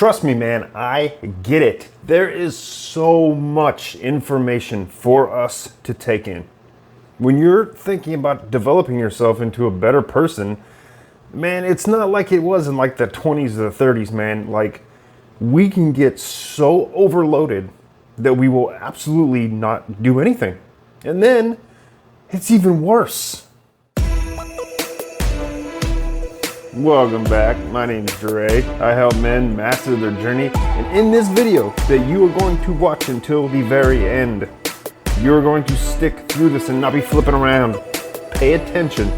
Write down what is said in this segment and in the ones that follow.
Trust me, man, I get it. There is so much information for us to take in. When you're thinking about developing yourself into a better person, man, it's not like it was in like the 20s or the 30s, man. Like, we can get so overloaded that we will absolutely not do anything. And then it's even worse. Welcome back. My name is Dre. I help men master their journey. And in this video that you are going to watch until the very end, you're going to stick through this and not be flipping around. Pay attention.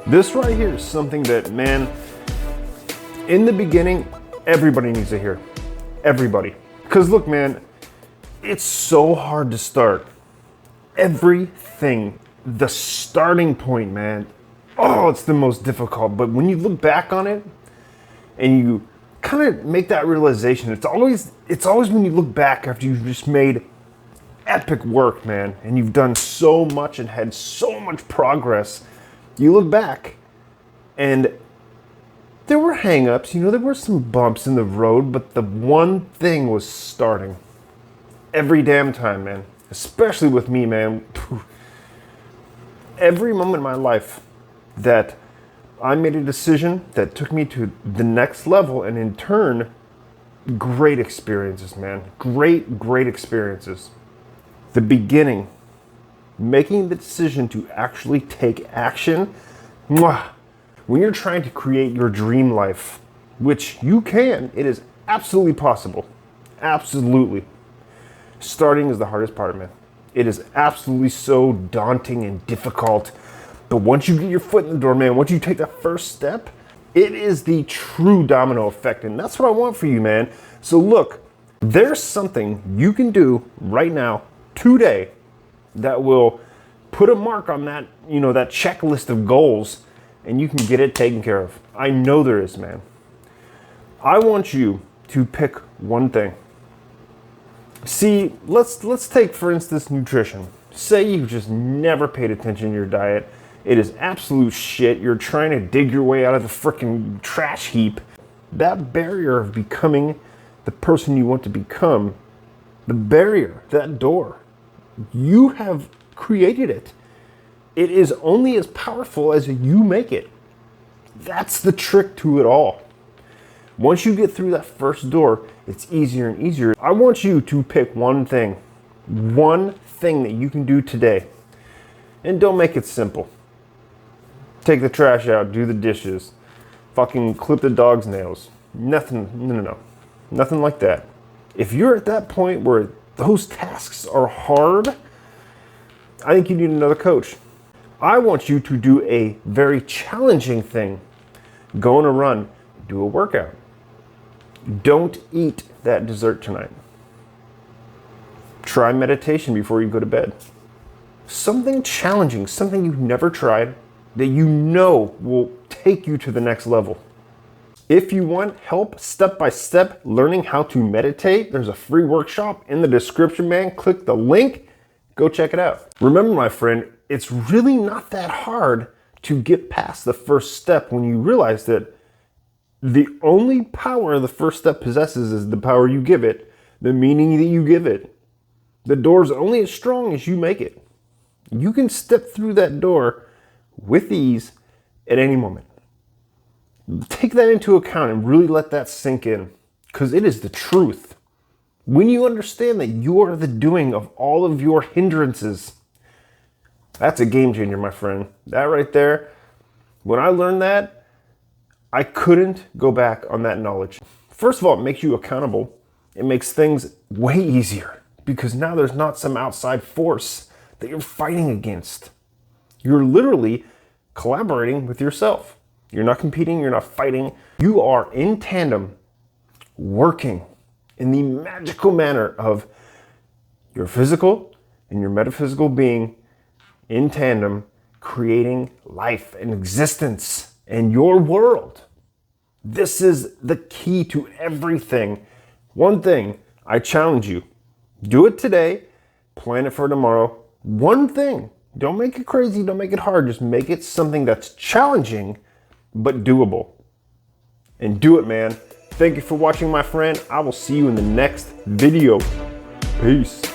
This right here is something that, man, in the beginning, everybody needs to hear. Everybody. Because look, man, it's so hard to start. Everything, the starting point, man, oh, it's the most difficult. But when you look back on it and you kind of make that realization, it's always when you look back after you've just made epic work, man, and you've done so much and had so much progress, you look back and there were hang-ups, there were some bumps in the road, but the one thing was starting. Every damn time, man. Especially with me, man. Every moment in my life that I made a decision that took me to the next level, and in turn, great experiences, man. Great experiences. The beginning, making the decision to actually take action, when you're trying to create your dream life, which you can, it is absolutely possible. Absolutely. Starting is the hardest part, man. It is absolutely so daunting and difficult. But once you get your foot in the door, man, once you take that first step, it is the true domino effect. And that's what I want for you, man. So look, there's something you can do right now, today, that will put a mark on that, that checklist of goals, and you can get it taken care of. I know there is, man. I want you to pick one thing. See, let's take, for instance, nutrition. Say you just never paid attention to your diet. It is absolute shit. You're trying to dig your way out of the freaking trash heap. That barrier of becoming the person you want to become, the barrier, that door, you have created it. It is only as powerful as you make it. That's the trick to it all. Once you get through that first door, it's easier and easier. I want you to pick one thing that you can do today. And don't make it simple. Take the trash out, do the dishes, fucking clip the dog's nails. Nothing, no. Nothing like that. If you're at that point where those tasks are hard, I think you need another coach. I want you to do a very challenging thing. Go on a run, do a workout. Don't eat that dessert tonight. Try meditation before you go to bed. Something challenging, something you've never tried that you know will take you to the next level. If you want help step-by-step learning how to meditate, there's a free workshop in the description, man. Click the link, go check it out. Remember, my friend, it's really not that hard to get past the first step when you realize that the only power the first step possesses is the power you give it, the meaning that you give it. The door's only as strong as you make it. You can step through that door with ease at any moment. Take that into account and really let that sink in, because it is the truth. When you understand that you are the doing of all of your hindrances, that's a game changer, my friend. That right there, when I learned that, I couldn't go back on that knowledge. First of all, it makes you accountable. It makes things way easier because now there's not some outside force that you're fighting against. You're literally collaborating with yourself. You're not competing, you're not fighting. You are in tandem, working in the magical manner of your physical and your metaphysical being in tandem, creating life and existence in your world. This is the key to everything. One thing, I challenge you, do it today, plan it for tomorrow. One thing, don't make it crazy, don't make it hard, just make it something that's challenging but doable. And do it, man. Thank you for watching, my friend. I will see you in the next video. Peace.